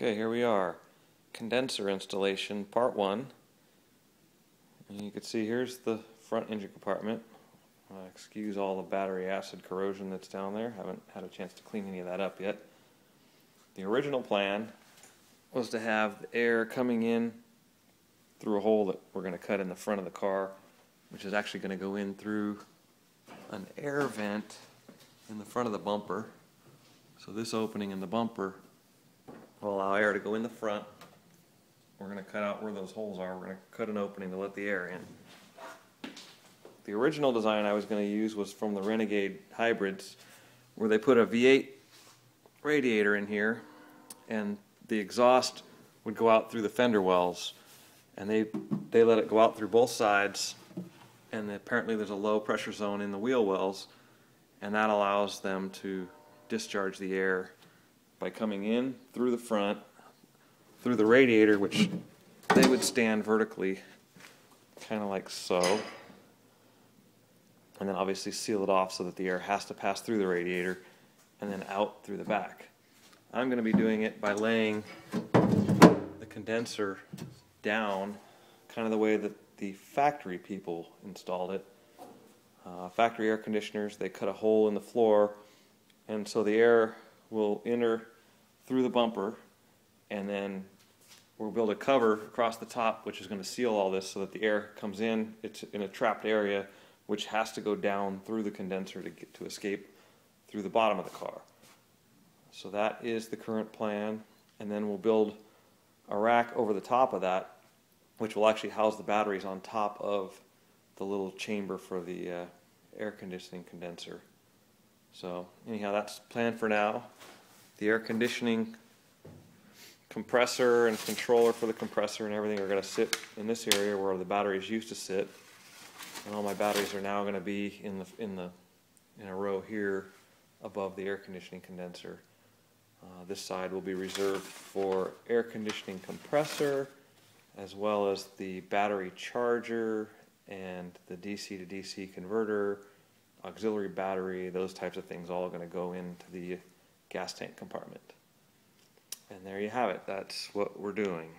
Okay, here we are. Condenser installation, part 1. And you can see here's the front engine compartment. Excuse all the battery acid corrosion that's down there. Haven't had a chance to clean any of that up yet. The original plan was to have the air coming in through a hole that we're going to cut in the front of the car, which is actually going to go in through an air vent in the front of the bumper. So this opening in the bumper will allow air to go in the front. We're going to cut out where those holes are. We're going to cut an opening to let the air in. The original design I was going to use was from the Renegade hybrids, where they put a V8 radiator in here and the exhaust would go out through the fender wells, and they let it go out through both sides, and apparently there's a low pressure zone in the wheel wells, and that allows them to discharge the air by coming in through the front, through the radiator, which they would stand vertically, kind of like so, and then obviously seal it off so that the air has to pass through the radiator and then out through the back. I'm going to be doing it by laying the condenser down kind of the way that the factory people installed it. Factory air conditioners, they cut a hole in the floor, and so the air will enter through the bumper, and then we'll build a cover across the top which is going to seal all this so that the air comes in. It's in a trapped area which has to go down through the condenser to escape through the bottom of the car. So that is the current plan, and then we'll build a rack over the top of that which will actually house the batteries on top of the little chamber for the air conditioning condenser. So anyhow, that's the plan for now. The air conditioning compressor and controller for the compressor and everything are going to sit in this area where the batteries used to sit, and all my batteries are now going to be in a row here above the air conditioning condenser. This side will be reserved for air conditioning compressor, as well as the battery charger and the DC to DC converter, auxiliary battery, those types of things all going to go into the gas tank compartment. And there you have it. That's what we're doing.